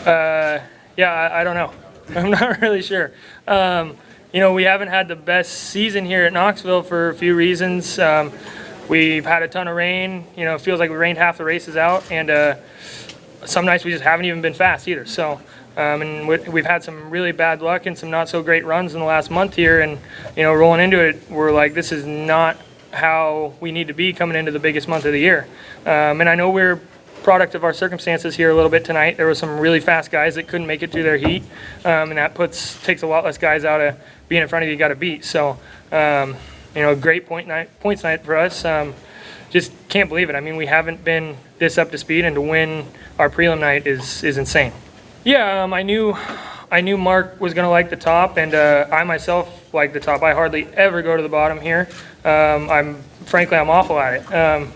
Yeah, I don't know. I'm not really sure. We haven't had the best season here at Knoxville for a few reasons. We've had a ton of rain. It feels like we rained half the races out, and some nights we just haven't even been fast either. So, and we've had some really bad luck and some not so great runs in the last month here. And rolling into it, we're like, this is not how we need to be coming into the biggest month of the year. And I know we're product of our circumstances here a little bit tonight. There were some really fast guys that couldn't make it through their heat, and that takes a lot less guys out of being in front of you got to beat. So, great points night for us. Just can't believe it. I mean, we haven't been this up to speed, and to win our prelim night is insane. Yeah, I knew Mark was going to like the top, and I myself like the top. I hardly ever go to the bottom here. Frankly, I'm awful at it.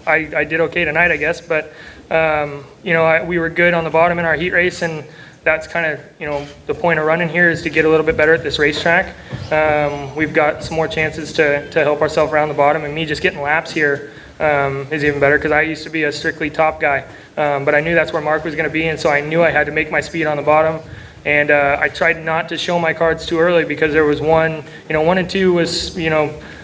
I did okay tonight, I guess, but we were good on the bottom in our heat race, and that's kind of the point of running here is to get a little bit better at this racetrack. We've got some more chances to help ourselves around the bottom, and me just getting laps here is even better because I used to be a strictly top guy, but I knew that's where Mark was going to be, and so I knew I had to make my speed on the bottom. And I tried not to show my cards too early because there was 1 and 2 was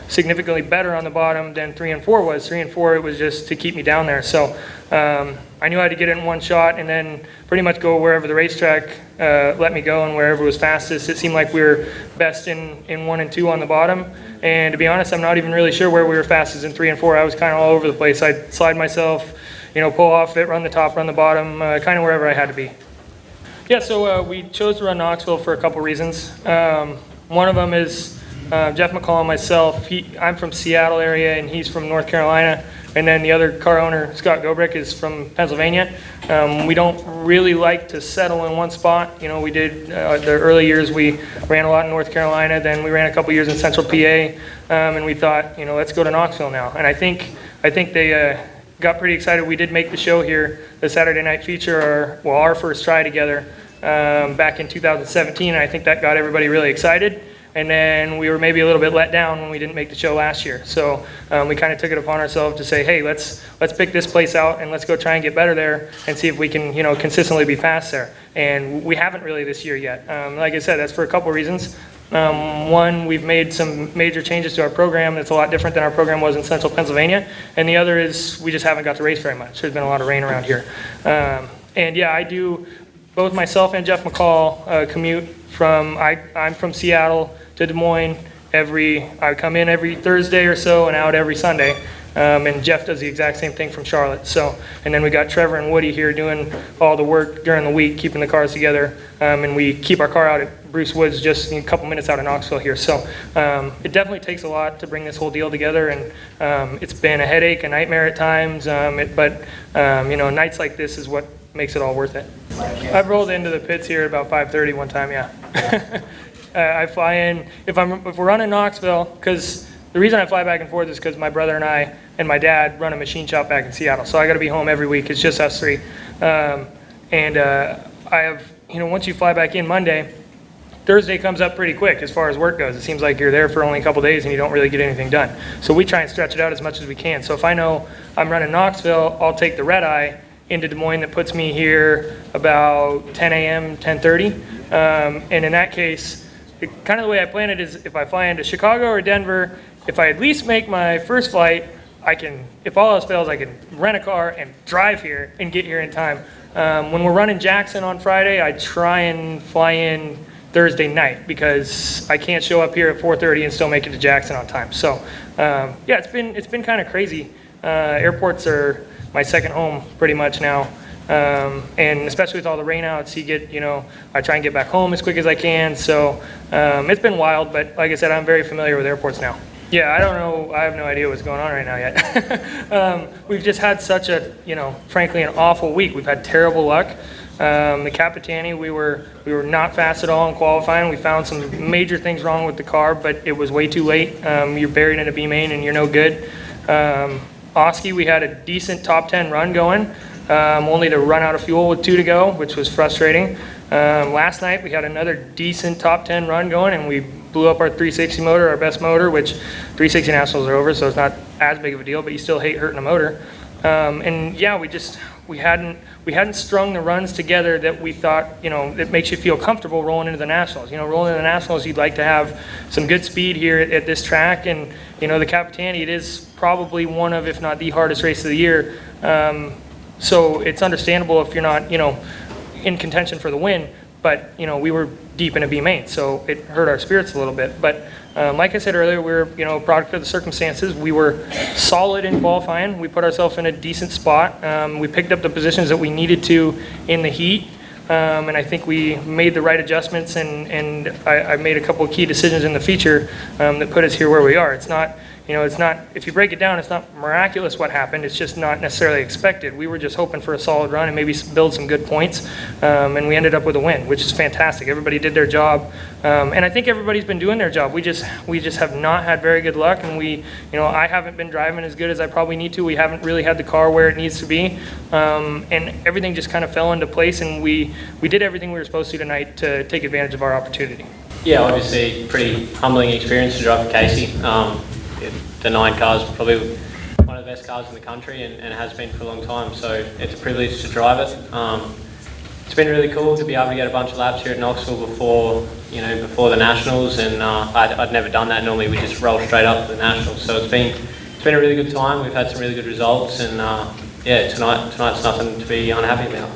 significantly better on the bottom than 3 and 4 was. 3 and 4, it was just to keep me down there. So I knew I had to get it in one shot and then pretty much go wherever the racetrack let me go and wherever was fastest. It seemed like we were best in 1 and 2 on the bottom. And to be honest, I'm not even really sure where we were fastest in 3 and 4. I was kind of all over the place. I'd slide myself, pull off it, run the top, run the bottom, kind of wherever I had to be. Yeah, so we chose to run Knoxville for a couple reasons. One of them is Jeff McCall and myself. I'm from Seattle area and he's from North Carolina. And then the other car owner, Scott Gobrick, is from Pennsylvania. We don't really like to settle in one spot. We did the early years, we ran a lot in North Carolina, then we ran a couple years in Central PA, and we thought, let's go to Knoxville now. And I think they got pretty excited. We did make the show here, the Saturday night feature, our first try together back in 2017. And I think that got everybody really excited. And then we were maybe a little bit let down when we didn't make the show last year. So we kind of took it upon ourselves to say, hey, let's pick this place out and let's go try and get better there and see if we can, consistently be fast there. And we haven't really this year yet. Like I said, that's for a couple reasons. One, we've made some major changes to our program that's a lot different than our program was in Central Pennsylvania. And the other is we just haven't got to race very much. There's been a lot of rain around here. And yeah, I do, both myself and Jeff McCall commute from, I'm from Seattle to Des Moines. I come in every Thursday or so and out every Sunday. And Jeff does the exact same thing from Charlotte. So, and then we got Trevor and Woody here doing all the work during the week, keeping the cars together. And we keep our car out at Bruce Woods just a couple minutes out of Knoxville here. So it definitely takes a lot to bring this whole deal together. And it's been a headache, a nightmare at times. But nights like this is what makes it all worth it. I've rolled into the pits here at about 5:30 one time, yeah. I fly in, if we're running Knoxville, because the reason I fly back and forth is because my brother and I and my dad run a machine shop back in Seattle, so I got to be home every week. It's just us three. I have, once you fly back in Monday, Thursday comes up pretty quick as far as work goes. It seems like you're there for only a couple days and you don't really get anything done. So we try and stretch it out as much as we can. So if I know I'm running Knoxville, I'll take the red eye into Des Moines that puts me here about 10 a.m., 10:30. And in that case, kind of the way I plan it is if I fly into Chicago or Denver, if I at least make my first flight, if all else fails, I can rent a car and drive here and get here in time. When we're running Jackson on Friday, I try and fly in Thursday night because I can't show up here at 4:30 and still make it to Jackson on time. So yeah, it's been kind of crazy. Airports are my second home pretty much now. And especially with all the rainouts, I try and get back home as quick as I can. So it's been wild, but like I said, I'm very familiar with airports now. Yeah, I don't know. I have no idea what's going on right now yet. We've just had such a, frankly, an awful week. We've had terrible luck. The Capitani, we were not fast at all in qualifying. We found some major things wrong with the car, but it was way too late. You're buried in a B main and you're no good. Oski, we had a decent top 10 run going. Only to run out of fuel with 2 to go, which was frustrating. Last night we had another decent top 10 run going and we blew up our 360 motor, our best motor, which 360 nationals are over, so it's not as big of a deal, but you still hate hurting a motor. And yeah, we hadn't strung the runs together that we thought, you know, that makes you feel comfortable rolling into the Nationals. You know, rolling into the Nationals, you'd like to have some good speed here at this track, and you know, the Capitani, it is probably one of, if not the hardest race of the year. So it's understandable if you're not, you know, in contention for the win. But you know, we were deep in a B main, so it hurt our spirits a little bit. But like I said earlier, we're, you know, a product of the circumstances. We were solid in qualifying. We put ourselves in a decent spot. We picked up the positions that we needed to in the heat, and I think we made the right adjustments. And I made a couple of key decisions in the feature that put us here where we are. It's not, you know, it's not, if you break it down, it's not miraculous what happened. It's just not necessarily expected. We were just hoping for a solid run and maybe build some good points, and we ended up with a win, which is fantastic. Everybody did their job, and I think everybody's been doing their job. We just have not had very good luck, and you know, I haven't been driving as good as I probably need to. We haven't really had the car where it needs to be, and everything just kind of fell into place, and we did everything we were supposed to tonight to take advantage of our opportunity. Yeah, obviously pretty humbling experience to drive for Casey. The 9 car is probably one of the best cars in the country, and has been for a long time, so it's a privilege to drive it. It's been really cool to be able to get a bunch of laps here at Knoxville before the Nationals, and I'd never done that. Normally we just roll straight up to the Nationals, so it's been a really good time. We've had some really good results, and yeah, tonight's nothing to be unhappy about.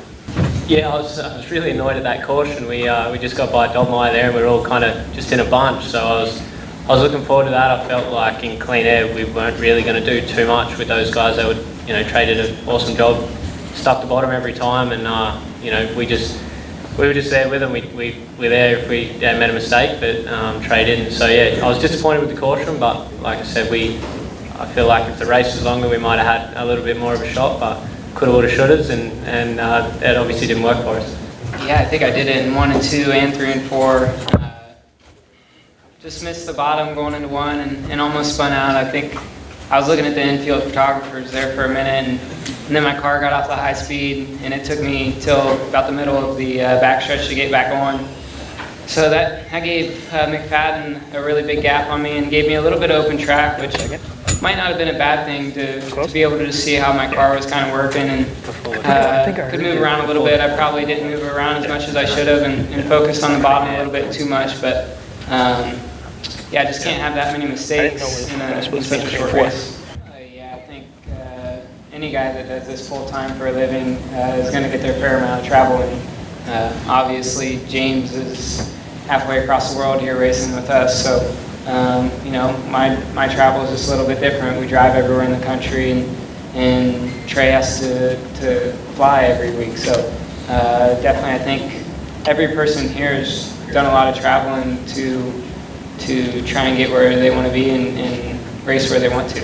Yeah, I was really annoyed at that caution. We just got by Dogmeyer there, and we were all kind of just in a bunch, so I was looking forward to that. I felt like in clean air we weren't really going to do too much with those guys. They would, you know, traded an awesome job, stuck the bottom every time, and you know, we were just there with them. We were there if we made a mistake, but traded. And so yeah, I was disappointed with the caution, but like I said, I feel like if the race was longer, we might have had a little bit more of a shot, but coulda, woulda, shouldas, and that obviously didn't work for us. Yeah, I think I did it in 1 and 2 and 3 and 4. Just missed the bottom going into 1 and almost spun out. I think I was looking at the infield photographers there for a minute, and then my car got off the high speed, and it took me till about the middle of the backstretch to get back on. So that gave McFadden a really big gap on me and gave me a little bit of open track, which might not have been a bad thing to be able to just see how my car was kind of working, and could move around a little bit. I probably didn't move around as much as I should have, and focused on the bottom a little bit too much, but yeah, I just can't have that many mistakes in such a short race. Yeah, I think any guy that does this full time for a living is going to get their fair amount of travel, and obviously James is halfway across the world here racing with us, so you know, my travel is just a little bit different. We drive everywhere in the country, and Trey has to fly every week, so definitely I think every person here has done a lot of traveling to try and get where they want to be and race where they want to.